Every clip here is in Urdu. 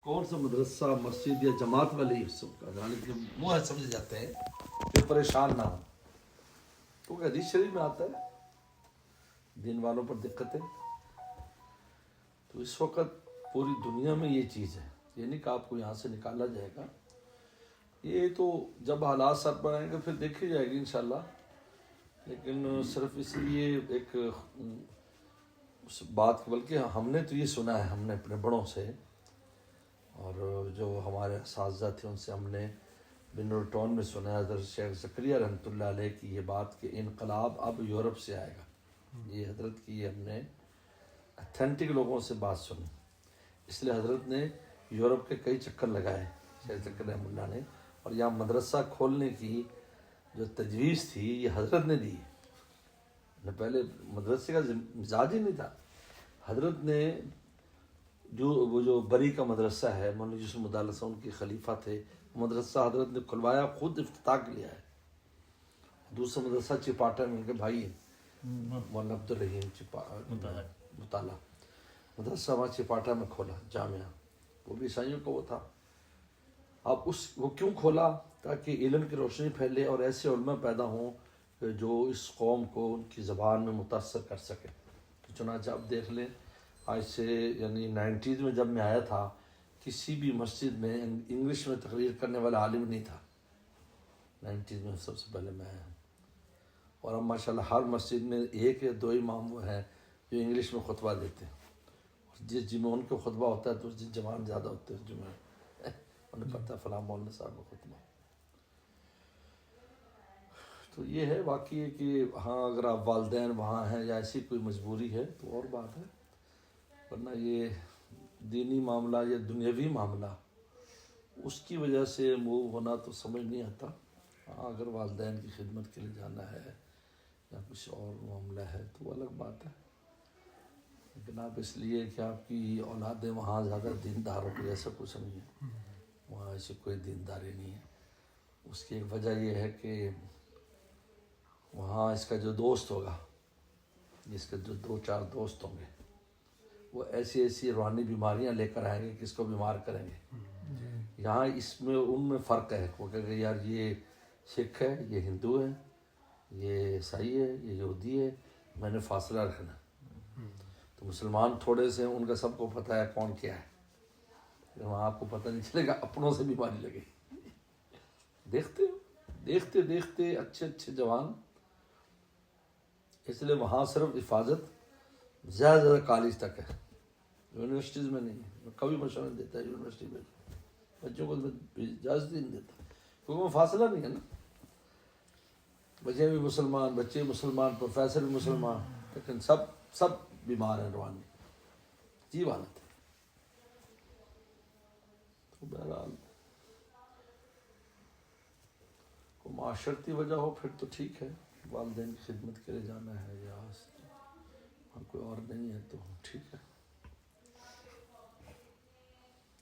کون سا مدرسہ مسجد یا جماعت والے ہی سب کا جانے کے منہ سمجھے جاتے ہیں کہ پریشان نہ ہو، کیونکہ حدیث شریف میں آتا ہے دین والوں پر دقتیں. تو اس وقت پوری دنیا میں یہ چیز ہے، یہ نہیں کہ آپ کو یہاں سے نکالا جائے گا، یہ تو جب حالات سر پر آئیں گے پھر دیکھی جائے گی انشاءاللہ. لیکن صرف اس لیے ایک اس بات، بلکہ ہم نے تو یہ سنا ہے، ہم نے اپنے بڑوں سے اور جو ہمارے اساتذہ تھے ان سے ہم نے بن ٹون میں سنا ہے حضرت شیخ زکریا رحمۃ اللہ علیہ کی یہ بات کہ انقلاب اب یورپ سے آئے گا. یہ حضرت کی ہم نے اتھینٹک لوگوں سے بات سنی، اس لیے حضرت نے یورپ کے کئی چکر لگائے شیخ زکریا رحمۃ اللہ نے، اور یہاں مدرسہ کھولنے کی جو تجویز تھی یہ حضرت نے دی. پہلے مدرسے کا مزاج ہی نہیں تھا. حضرت نے وہ جو بری کا مدرسہ ہے مولانا یوسف مدارسہ ان کے خلیفہ تھے، مدرسہ حضرت نے کھلوایا، خود افتتاح کے لیا ہے. دوسرا مدرسہ چپاٹا میں ان کے بھائی ہیں مولانا عبدالرحیم مطالعہ مدرسہ وہاں چپاٹا میں کھولا جامعہ، وہ بھی عیسائیوں کا وہ تھا. اب وہ کیوں کھولا؟ تاکہ علم کی روشنی پھیلے اور ایسے علماء پیدا ہوں کہ جو اس قوم کو ان کی زبان میں متاثر کر سکے. تو چنانچہ اب دیکھ لیں آج سے یعنی 90s میں جب میں آیا تھا کسی بھی مسجد میں انگلش میں تقریر کرنے والا عالم نہیں تھا. 90s میں سب سے پہلے میں آیا ہوں، اور اب ماشاءاللہ ہر مسجد میں ایک یا دو امام وہ ہیں جو انگلش میں خطبہ دیتے ہیں، اور جس جمعہ ان کو خطبہ ہوتا ہے تو جس جوان زیادہ ہوتے ہیں جمعہ انہیں پتہ ہے فلاں مولانا صاحب کا خطبہ. تو یہ ہے واقعی ہے کہ ہاں اگر آپ والدین وہاں ہیں یا ایسی کوئی مجبوری ہے تو اور بات ہے، ورنہ یہ دینی معاملہ یا دنیاوی معاملہ اس کی وجہ سے موو ہونا تو سمجھ نہیں آتا. ہاں اگر والدین کی خدمت کے لیے جانا ہے یا کچھ اور معاملہ ہے تو وہ الگ بات ہے. لیکن آپ اس لیے کہ آپ کی اولادیں وہاں زیادہ دیندار ہو گئی ایسا کچھ نہیں ہے، وہاں ایسی کوئی دینداری نہیں ہے. اس کی ایک وجہ یہ ہے کہ وہاں اس کا جو دوست ہوگا، اس کے جو 2-4 دوست ہوں گے وہ ایسی ایسی روحانی بیماریاں لے کر آئیں گے کہ اس کو بیمار کریں گے. یہاں اس میں ان میں فرق ہے، وہ کہے گا یار یہ سکھ ہے، یہ ہندو ہے، یہ عیسائی ہے، یہ یہودی ہے، میں نے فاصلہ رکھنا. تو مسلمان تھوڑے سے ان کا سب کو پتہ ہے کون کیا ہے، وہاں آپ کو پتہ نہیں چلے گا، اپنوں سے بیماری لگے. دیکھتے دیکھتے اچھے اچھے جوان، اس لیے وہاں صرف حفاظت زیادہ زیادہ کالج تک ہے، یونیورسٹیز میں نہیں ہے. میں کبھی مشورہ نہیں دیتا یونیورسٹی میں بچوں کو اجازت ہی نہیں دیتا، کیونکہ وہ فاصلہ نہیں ہے نا. بچے بھی مسلمان، بچے مسلمان، پروفیسر بھی مسلمان، لیکن سب بیمار ہیں روحانی. عجیب حالت ہے. تو بہرحال کوئی معاشرتی وجہ ہو پھر تو ٹھیک ہے، والدین کی خدمت کے لیے جانا ہے یا کوئی اور نہیں ہے تو ٹھیک ہے.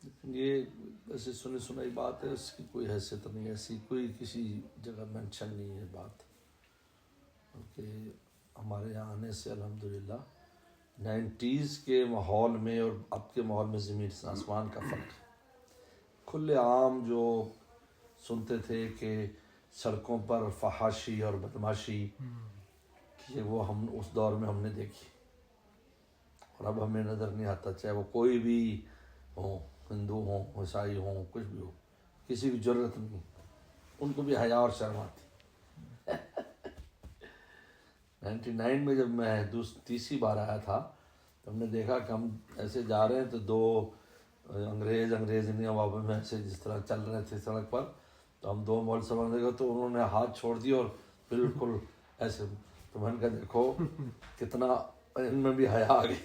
لیکن یہ ایسے سنی سنائی بات ہے، اس کی کوئی حیثیت نہیں، ایسی کوئی کسی جگہ مینشن نہیں ہے بات. کیونکہ ہمارے یہاں آنے سے الحمدللہ 90s کے ماحول میں اور اب کے ماحول میں زمین آسمان کا فرق ہے. کھلے عام جو سنتے تھے کہ سڑکوں پر فحاشی اور بدماشی کہ وہ ہم اس دور میں ہم نے دیکھی، اور اب ہمیں نظر نہیں آتا. چاہے وہ کوئی بھی ہوں، ہندو ہوں، عیسائی ہوں، کچھ بھی ہو، کسی کی ضرورت نہیں، ان کو بھی حیا اور شرم آتی. 99 میں جب میں تیسری بار آیا تھا تو ہم نے دیکھا کہ ہم ایسے جا رہے ہیں تو 2 انگریز وہاں میں ایسے جس طرح چل رہے تھے سڑک پر، تو ہم 2 مول سمجھ گئے تو انہوں نے ہاتھ چھوڑ دیے اور بالکل ایسے. تو میں نے کہا دیکھو کتنا ان میں بھی حیا آ گئی.